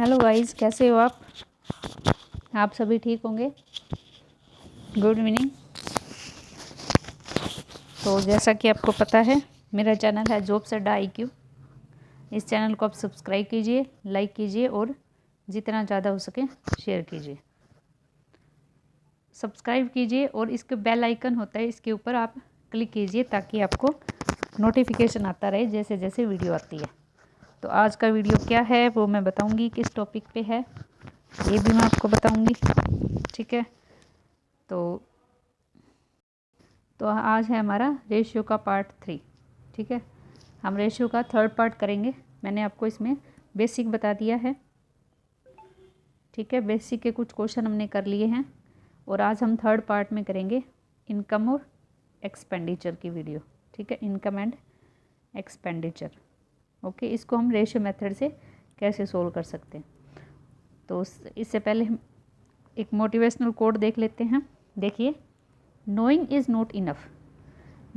Hello guys, कैसे हो आप सभी ठीक होंगे। Good evening. तो जैसा कि आपको पता है, मेरा चैनल है जॉब्स अड्डा IQ। इस चैनल को आप सब्सक्राइब कीजिए, लाइक कीजिए और जितना ज़्यादा हो सके शेयर कीजिए। सब्सक्राइब कीजिए और इसके बेल आइकन होता है, इसके ऊपर आप क्लिक कीजिए ताकि आपको नोटिफिकेशन आता रहे जैसे जैसे वीडियो आती है। तो आज का वीडियो क्या है वो मैं बताऊंगी, किस टॉपिक पे है ये भी मैं आपको बताऊंगी। ठीक है, तो आज है हमारा रेशियो का पार्ट 3। ठीक है, हम रेशियो का थर्ड पार्ट करेंगे। मैंने आपको इसमें बेसिक बता दिया है। ठीक है, बेसिक के कुछ क्वेश्चन हमने कर लिए हैं और आज हम थर्ड पार्ट में करेंगे इनकम और एक्सपेंडिचर की वीडियो। ठीक है, इनकम एंड एक्सपेंडिचर। ओके, इसको हम रेशियो मेथड से कैसे सोल्व कर सकते हैं। तो इससे पहले हम एक मोटिवेशनल कोट देख लेते हैं। देखिए, नोइंग इज़ नॉट इनफ।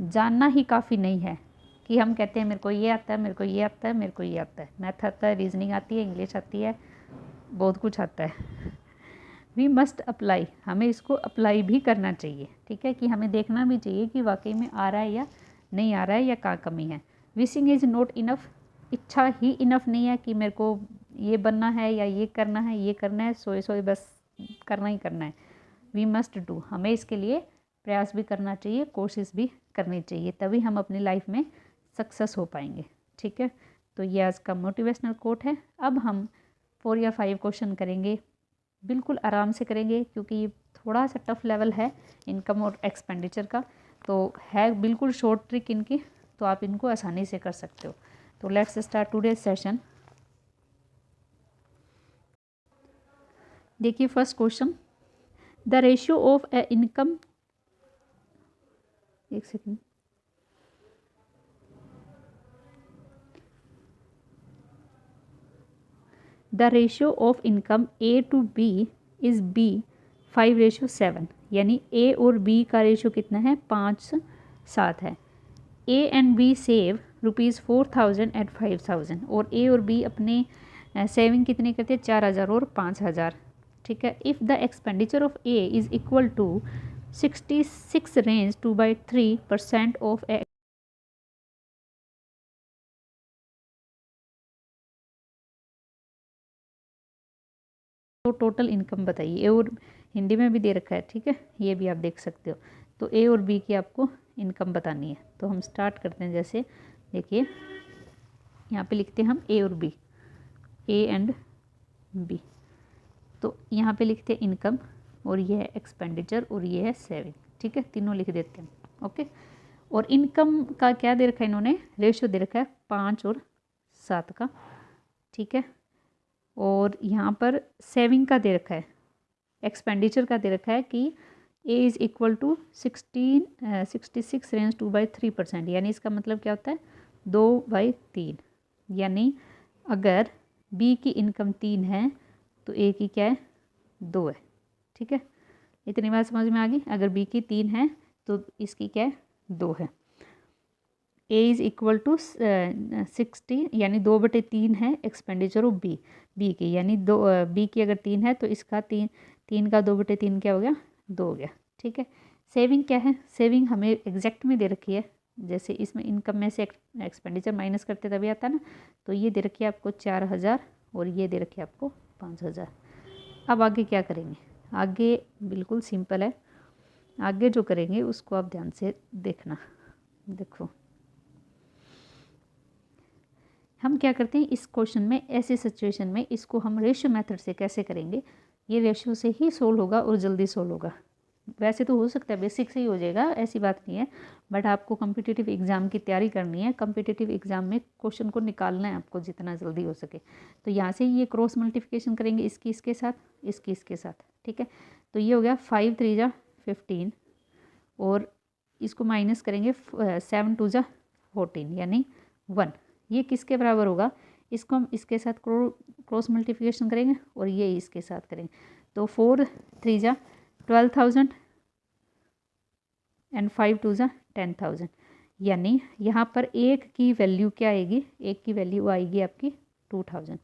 जानना ही काफ़ी नहीं है कि हम कहते हैं मेरे को ये आता है, मेरे को ये आता है, मेरे को ये आता है, मैथ आता है, रीजनिंग आती है, इंग्लिश आती है, बहुत कुछ आता है। वी मस्ट अप्लाई, हमें इसको अप्लाई भी करना चाहिए। ठीक है, कि हमें देखना भी चाहिए कि वाकई में आ रहा है या नहीं आ रहा है या कहाँ कमी है। विशिंग इज़ नॉट इनफ, इच्छा ही इनफ नहीं है कि मेरे को ये बनना है या ये करना है, ये करना है, सोए सोए बस करना ही करना है। वी मस्ट डू, हमें इसके लिए प्रयास भी करना चाहिए, कोशिश भी करनी चाहिए, तभी हम अपनी लाइफ में सक्सेस हो पाएंगे। ठीक है, तो ये आज का मोटिवेशनल कोट है। अब हम 4 या 5 क्वेश्चन करेंगे, बिल्कुल आराम से करेंगे क्योंकि ये थोड़ा सा टफ लेवल है इनकम और एक्सपेंडिचर का। तो है बिल्कुल शॉर्ट ट्रिक इनकी, तो आप इनको आसानी से कर सकते हो। तो लेट्स स्टार्ट टुडेज सेशन। देखिए, first question, the ratio of A income, एक second, the ratio of income A to B is B 5:7, यानी A और B का रेशियो कितना है, 5:7 है। A and B save ₹4,000 and 5,000, और A और B अपने सेविंग कितनी करते हैं, 4,000 और 5,000। ठीक है, if the expenditure of A is equal to 66 range 2/3% of A, तो टोटल इनकम बताइए। ए और हिंदी में भी दे रखा है, ठीक है, ये भी आप देख सकते हो। तो ए और बी की आपको इनकम बतानी है। तो हम स्टार्ट करते हैं। जैसे देखिए, यहाँ पे लिखते हैं हम ए और बी, ए एंड बी। तो यहाँ पे लिखते हैं इनकम, और ये है एक्सपेंडिचर, और ये है सेविंग। ठीक है, तीनों लिख देते हैं। ओके, और इनकम का क्या दे रखा है इन्होंने, रेशियो दे रखा है 5 और 7 का। ठीक है, और यहाँ पर सेविंग का दे रखा है, एक्सपेंडिचर का दे रखा है कि A is equal to 66 range 2/3%, यानी इसका मतलब क्या होता है, 2/3। यानी अगर बी की इनकम 3 है तो ए की क्या है, 2 है। ठीक है, इतनी बात समझ में आ गई। अगर बी की 3 है तो इसकी क्या है, 2 है। ए इज़ इक्वल टू 60, यानी 2/3 है एक्सपेंडिचर ऑफ बी की, यानी बी की अगर 3 है तो इसका 3 का 2/3 क्या हो गया, 2 हो गया। ठीक है, सेविंग क्या है, सेविंग हमें एग्जैक्ट में दे रखी है। जैसे इसमें इनकम में से एक्सपेंडिचर माइनस करते तभी आता है ना। तो ये दे रखी है आपको 4,000 और ये दे रखी है आपको 5,000। अब आगे क्या करेंगे, आगे बिल्कुल सिंपल है। आगे जो करेंगे उसको आप ध्यान से देखना। देखो, हम क्या करते हैं इस क्वेश्चन में, ऐसे सिचुएशन में इसको हम रेशियो मेथड से कैसे करेंगे। ये रेशियो से ही सोल्व होगा और जल्दी सोल्व होगा। वैसे तो हो सकता है बेसिक से ही हो जाएगा, ऐसी बात नहीं है, बट आपको कम्पिटिटिव एग्ज़ाम की तैयारी करनी है। कम्पिटिटिव एग्ज़ाम में क्वेश्चन को निकालना है आपको जितना जल्दी हो सके। तो यहाँ से ये क्रॉस मल्टीप्लिकेशन करेंगे, इसकी इसके साथ, इसकी इसके साथ। ठीक है, तो ये हो गया 5 3 जा 15, और इसको माइनस करेंगे 7 2 जा 14, यानी 1। ये किसके बराबर होगा, इसको हम इसके साथ क्रॉस मल्टीप्लिकेशन करेंगे और ये इसके साथ करेंगे। तो 4 3 जा 12,000 एंड 5 2 जा 10,000, यानी यहाँ पर एक की वैल्यू क्या आएगी, एक की वैल्यू आएगी आपकी 2,000।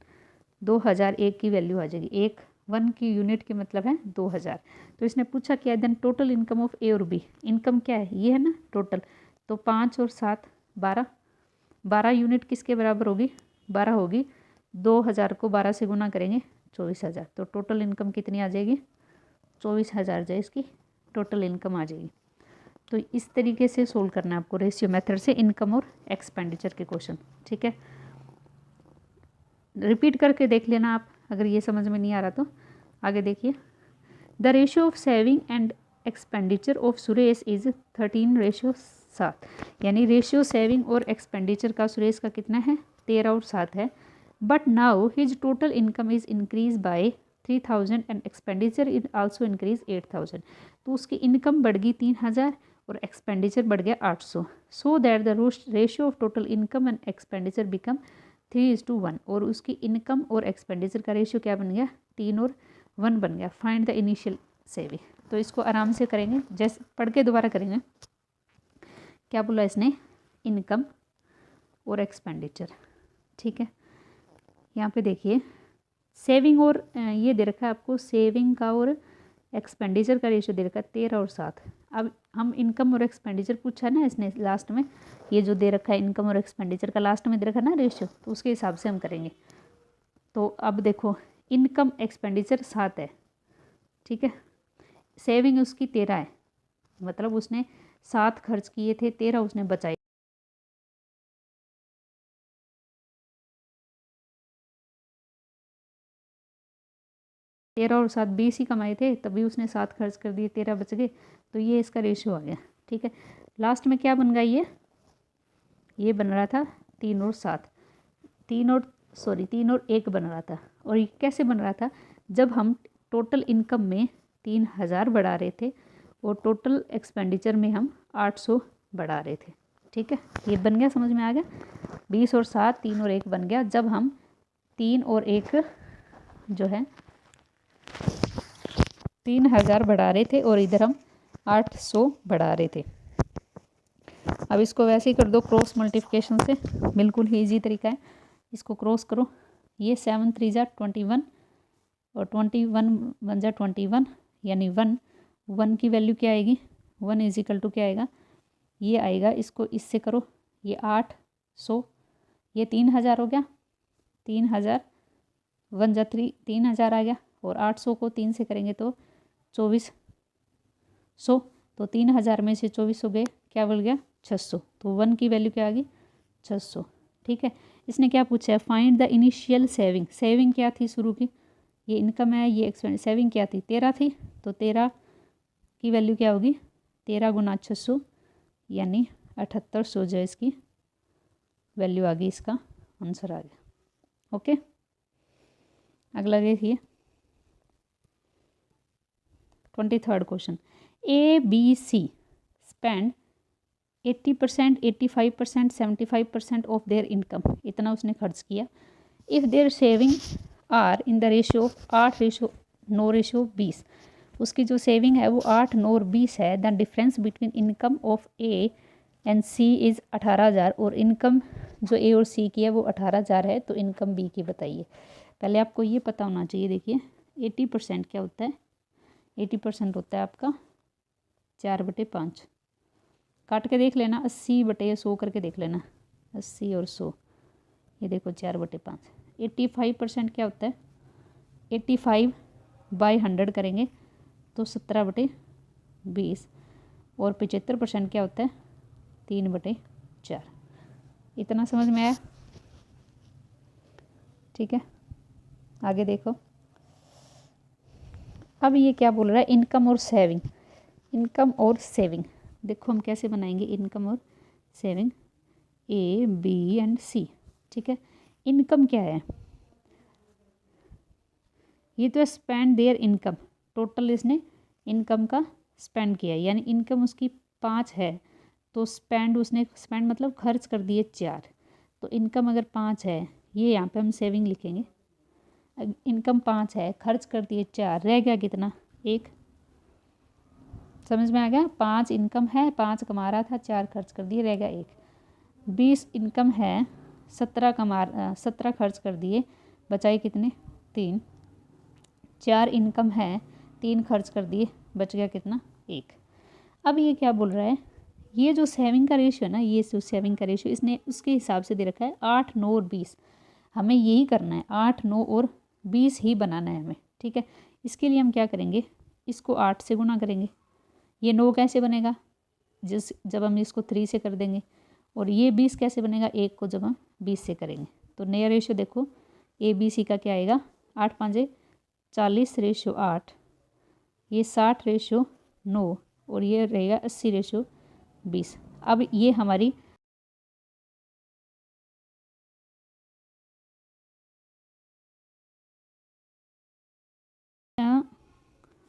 2001 की वैल्यू आ जाएगी। एक 1 की यूनिट की मतलब है 2000। तो इसने पूछा क्या, देन टोटल इनकम ऑफ ए और बी। इनकम क्या है, ये है ना टोटल, तो 5 और 7 12, 12 यूनिट किसके बराबर होगी, 12 होगी। 2000 को 12 से गुना करेंगे 24,000, तो टोटल इनकम कितनी आ जाएगी, 24,000 जो इसकी टोटल इनकम आ जाएगी। तो इस तरीके से सोल्व करना है आपको रेशियो मेथड से इनकम और एक्सपेंडिचर के क्वेश्चन, ठीक है। रिपीट करके देख लेना आप, अगर ये समझ में नहीं आ रहा तो आगे देखिए। The ratio of saving and expenditure of Suresh is 13:7, यानी रेशियो सेविंग और एक्सपेंडिचर का सुरेश का कितना है, 13 और 7 है। But now his total income is increase by 3000 and expenditure is also increase 8000। तो उसकी इनकम बढ़ गई 3000 और एक्सपेंडिचर बढ़ गया 800। So that the ratio of total income and expenditure become 3:1, और उसकी इनकम और एक्सपेंडिचर का रेशियो क्या बन गया, 3 और 1 बन गया। Find the initial saving. तो इसको आराम से करेंगे, जैसे पढ़ के दोबारा करेंगे। क्या बोला इसने, इनकम और एक्सपेंडिचर, ठीक है। यहाँ पे देखिए सेविंग और ये दे रखा है आपको, सेविंग का और एक्सपेंडिचर का रेशियो दे रखा है 13 और 7। अब हम इनकम और एक्सपेंडिचर पूछा है ना इसने लास्ट में, ये जो दे रखा है इनकम और एक्सपेंडिचर का लास्ट में दे रखा है ना रेशियो, तो उसके हिसाब से हम करेंगे। तो अब देखो इनकम एक्सपेंडिचर 7 है, ठीक है, सेविंग उसकी 13 है, मतलब उसने 7 खर्च किए थे, 13 उसने बचाए। तेरह और 7 20 ही कमाए थे, तभी उसने 7 खर्च कर दिए, 13 बच गए। तो ये इसका रेशियो आ गया, ठीक है। लास्ट में क्या बन गया, ये बन रहा था 3 और 7, 3 और 1 बन रहा था। और ये कैसे बन रहा था, जब हम टोटल इनकम में 3000 बढ़ा रहे थे और टोटल एक्सपेंडिचर में हम 800 बढ़ा रहे थे, ठीक है। ये बन गया, समझ में आ गया। 20 और 7, 3 और 1 बन गया जब हम 3 और 1 जो है 3000 बढ़ा रहे थे और इधर हम 800 बढ़ा रहे थे। अब इसको वैसे ही कर दो क्रॉस मल्टीप्लिकेशन से, बिल्कुल ही ईजी तरीका है। इसको क्रॉस करो, ये 7 3 जा 21 और 21 1 जा 21, यानी 1 की वैल्यू क्या आएगी, 1 इज इक्वल टू क्या आएगा, ये आएगा। इसको इससे करो, ये 800, ये 3000 हो गया, 3000 1 जा 3 3000 आ गया, और 800 को 3 से करेंगे तो 2400। तो 3000 में से 2400 गए, क्या बोल गया 600। तो 1 की वैल्यू क्या आ गई 600, ठीक है। इसने क्या पूछा है, find the initial saving. Saving क्या थी शुरू की, ये इनकम है, ये एक्सपेंड। सेविंग क्या थी 13 थी, तो 13 की वैल्यू क्या होगी, 13 गुना 600 यानी 7800 जो इसकी वैल्यू आ गई, इसका आंसर आ गया। ओके, अगला देखिए 23rd question. ABC spend 80%, 85%, 75% of their income, इतना उसने खर्च किया। If their saving are in the ratio 8:9:20, उसकी जो सेविंग है वो 8, 9 और 20 है। The difference between income of A and C is 18,000, और इनकम जो ए और सी की है वो 18,000 है। तो इनकम बी की बताइए। पहले आपको ये पता होना चाहिए, देखिए 80% क्या होता है, 80% होता है आपका 4/5। काट के देख लेना, 80/100 करके देख लेना, 80 और 100, ये देखो 4/5। 85% क्या होता है, 85/100 करेंगे तो 17/20, और 75% क्या होता है 3/4। इतना समझ में आया, ठीक है। आगे देखो, अब ये क्या बोल रहा है, इनकम और सेविंग। इनकम और सेविंग देखो हम कैसे बनाएंगे, इनकम और सेविंग ए बी एंड सी, ठीक है। इनकम क्या है, ये तो स्पेंड देयर इनकम, टोटल इसने इनकम का स्पेंड किया, यानी इनकम उसकी 5 है, तो स्पेंड उसने, स्पेंड मतलब खर्च कर दिए 4। तो इनकम अगर 5 है, ये यहाँ पे हम सेविंग लिखेंगे। इनकम 5 है, खर्च कर दिए 4, रह गया कितना 1। समझ में आ गया, 5 इनकम है, 5 कमा रहा था, 4 खर्च कर दिए, रह गया 1। 20 इनकम है, 17 खर्च कर दिए, बचाए कितने 3, 4 इनकम है, 3 खर्च कर दिए, बच गया कितना 1। अब ये क्या बोल रहा है, ये जो सेविंग का रेशियो है ना, ये जो सेविंग का रेशियो इसने उसके हिसाब से दे रखा है 8, 9 और 20। हमें यही करना है, 8, 9 और 20 ही बनाना है हमें, ठीक है। इसके लिए हम क्या करेंगे, इसको 8 से गुना करेंगे। ये 9 कैसे बनेगा, जब हम इसको 3 से कर देंगे। और ये 20 कैसे बनेगा, 1 को जब हम 20 से करेंगे। तो नया रेशियो देखो ABC का क्या आएगा, 8 5 40 रेशियो 8, ये 60 रेशियो 9 और ये रहेगा 80 रेशियो 20। अब ये हमारी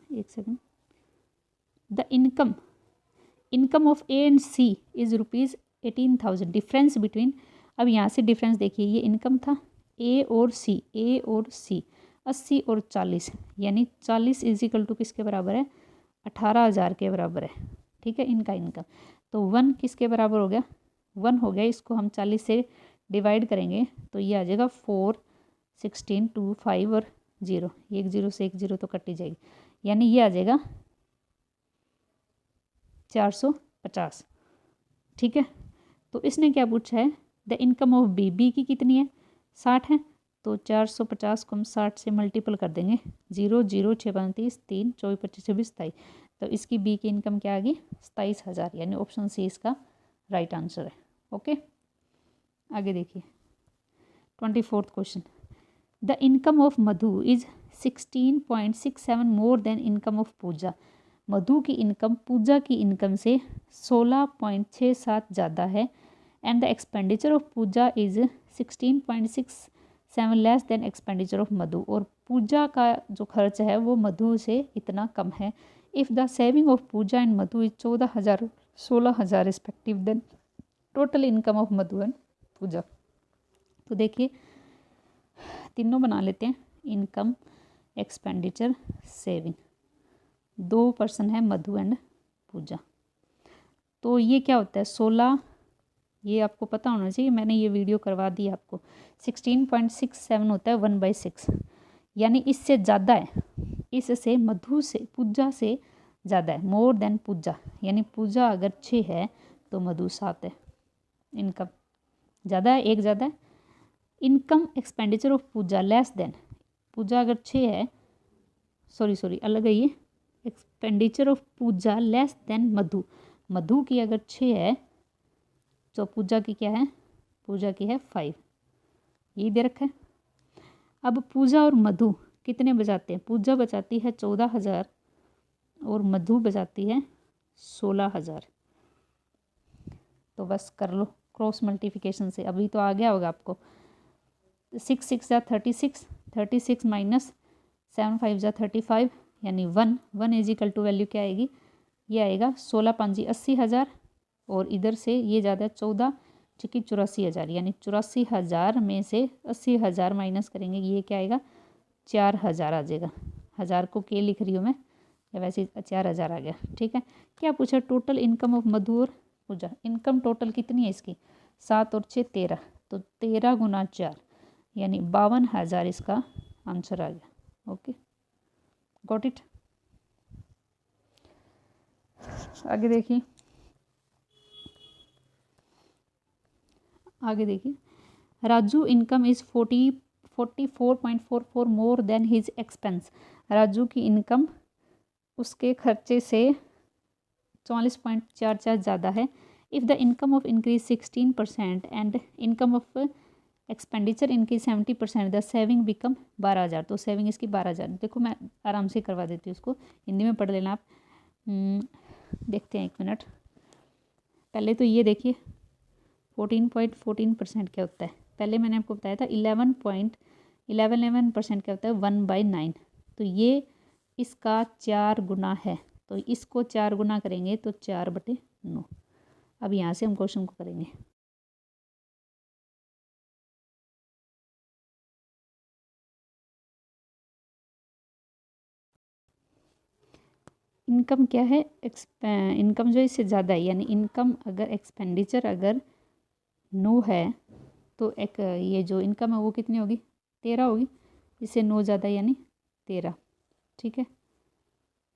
एक second, the income of A and C is ₹18,000। Difference between, अब यहाँ से डिफरेंस देखिए, ये इनकम था A और C 80 और 40, यानी 40 इज इक्वल टू किसके बराबर है, 18,000 के बराबर है, ठीक है, इनका इनकम। तो 1 किसके बराबर हो गया, 1 हो गया। इसको हम 40 से डिवाइड करेंगे तो ये आ जाएगा 4, 16, 2, 5 और 0, एक 0 से एक 0 तो कटी जाएगी, यानी ये आ जाएगा 450, ठीक है। तो इसने क्या पूछा है, द इनकम ऑफ बी की कितनी है, 60 है। तो 450 को हम 60 से मल्टीपल कर देंगे, 0 0 6 35 3 24 25 26 27। तो इसकी बी की इनकम क्या आ गई, 27,000, यानी ऑप्शन सी इसका राइट आंसर है। ओके, आगे देखिए 24th question, the income of Madhu is 16.67 more than income of Pooja. Madhu की इनकम पूजा की इनकम से 16.67 ज़्यादा है, and the expenditure of Pooja is 16.67 less than expenditure of Madhu. और पूजा का जो खर्च है वो मधु से इतना कम है। If the saving of Pooja and Madhu is 14,000 16,000 respective, then total income of Madhu and Pooja. तो देखिए तीनों बना लेते हैं, इनकम, एक्सपेंडिचर, सेविंग। 2 पर्सन है मधु एंड पूजा। तो ये क्या होता है 16, ये आपको पता होना चाहिए, मैंने ये वीडियो करवा दी आपको। 16.67 होता है 1/6, यानी इससे ज़्यादा है, इससे मधु से पूजा से ज़्यादा है, मोर देन पूजा, यानी पूजा अगर 6 है तो मधु 7 है। इनकम ज़्यादा है, एक ज़्यादा है। Income expenditure of Pooja less than, Pooja अगर 6 है, सॉरी अलग है ये, expenditure of Pooja less than Madhu, Madhu की अगर 6 है तो पूजा की क्या है, पूजा की है 5, यही दे रखा है। अब पूजा और मधु कितने बचाते हैं, पूजा बचाती है 14,000 और मधु बचाती है 16,000। तो बस कर लो क्रॉस मल्टीप्लिकेशन से, अभी तो आ गया होगा आपको। 6 6 जा 36, 36 माइनस 7 5 जा 35, यानी 1 इज इक्वल टू वैल्यू क्या आएगी, ये आएगा 16 5 80,000, और इधर से ये ज़्यादा 14 चिकी 84,000, यानी 84,000 में से 80,000 माइनस करेंगे, ये क्या आएगा 4,000 आ जाएगा। 1000 को के लिख रही हूँ मैं, या वैसे 4,000 आ गया, ठीक है। क्या पूछा, टोटल इनकम ऑफ मधु और पूजा। इनकम टोटल कितनी है इसकी, 7 और 6 13, तो 13 गुना 4, यानी 52,000 इसका आंसर आ गया। Okay, got it. आगे देखिए, Raju income is 44.44 more than his expense. Raju की इनकम उसके खर्चे से 44.44 ज़्यादा है। If the income of increase 16% and income of expenditure increase 70%, the saving become 12,000। तो सेविंग इसकी 12,000। देखो मैं आराम से करवा देती हूँ, उसको हिंदी में पढ़ लेना आप। देखते हैं, एक मिनट। पहले तो ये देखिए 14.14% क्या होता है, पहले मैंने आपको बताया था 11.11% क्या होता है 1/9। तो ये इसका 4 गुना है, तो इसको 4 गुना करेंगे तो 4/9। अब यहाँ से हम क्वेश्चन को करेंगे। इनकम क्या है, इनकम जो इससे ज़्यादा है, यानी इनकम अगर एक्सपेंडिचर अगर 9 है तो एक ये जो इनकम है वो कितनी होगी 13 होगी, इससे 9 ज़्यादा यानी 13, ठीक है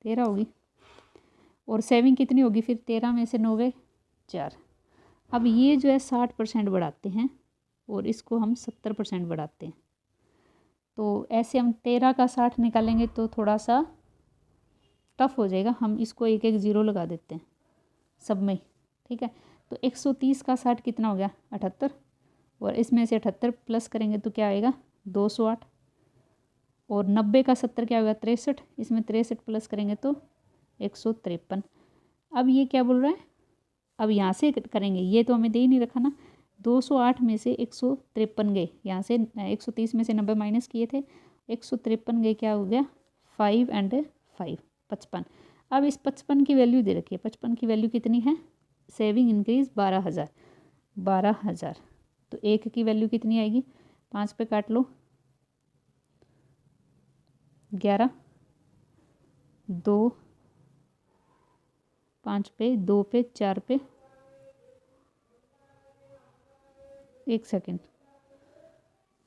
13 होगी। और सेविंग कितनी होगी फिर, 13 में से 9 गए 4। अब ये जो है 60% बढ़ाते हैं और इसको हम 70% बढ़ाते हैं। तो ऐसे हम 13 का 60 निकालेंगे तो थोड़ा सा टफ हो जाएगा, हम इसको एक एक ज़ीरो लगा देते हैं सब में, ठीक है। तो 130 का 60 कितना हो गया 78, और इसमें से 78 प्लस करेंगे तो क्या आएगा 208, और 90 का 70 क्या होगा 63, इसमें 63 प्लस करेंगे तो 153। अब ये क्या बोल रहा है, अब यहाँ से करेंगे, ये तो हमें दे ही नहीं रखा ना। 208 में से 153 गए, यहाँ से 130 में से 90 माइनस किए थे, 153 गए, क्या हो गया 5 एंड 5 55। अब इस 55 की वैल्यू दे रखी है, 55 की वैल्यू कितनी है, सेविंग इंक्रीज 12,000, 12,000। तो एक की वैल्यू कितनी आएगी, 5 पे काट लो 11, 2 5 पे 2 पे 4 पे, एक सेकेंड,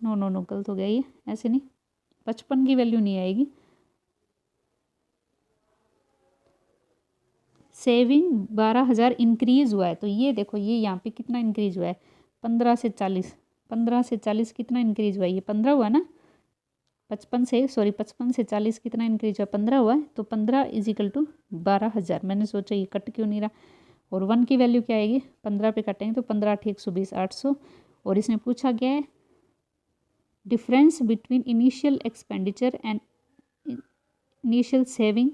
नो नो नो गलत हो गया ये, ऐसे नहीं, 55 की वैल्यू नहीं आएगी, सेविंग 12,000 इंक्रीज हुआ है। तो ये देखो ये यहाँ पे कितना इंक्रीज हुआ है, 15 से 40, 15 से 40 कितना इंक्रीज हुआ है, ये 15 हुआ ना, 55 से 40 कितना इंक्रीज हुआ, 15 हुआ है। तो 15 इजिकल टू 12,000। मैंने सोचा ये कट क्यों नहीं रहा, और 1 की वैल्यू क्या आएगी, 15 पे काटेंगे तो 15 8 120 800। और इसमें पूछा गया है difference between initial expenditure and initial saving,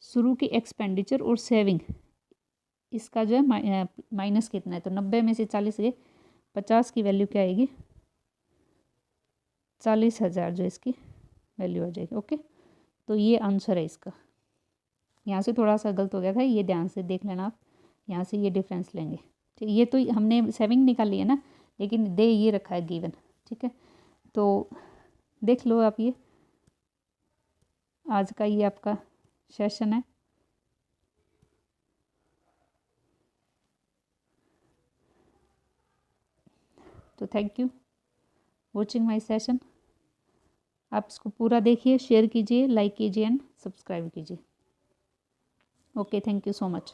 शुरू की एक्सपेंडिचर और सेविंग, इसका जो है माइनस कितना है। तो 90 में से 40 गए, 50 की वैल्यू क्या आएगी 40,000, जो इसकी वैल्यू आ जाएगी। ओके, तो ये आंसर है इसका। यहाँ से थोड़ा सा गलत हो गया था, ये ध्यान से देख लेना आप, यहाँ से ये डिफरेंस लेंगे, ठीक। ये तो हमने सेविंग निकाली है ना, लेकिन दे ये रखा है गिवन, ठीक है। तो देख लो आप, ये आज का ये आपका सेशन है। तो thank you watching my session. आप इसको पूरा देखिए, शेयर कीजिए, लाइक कीजिए एंड सब्सक्राइब कीजिए। Okay, thank you so much.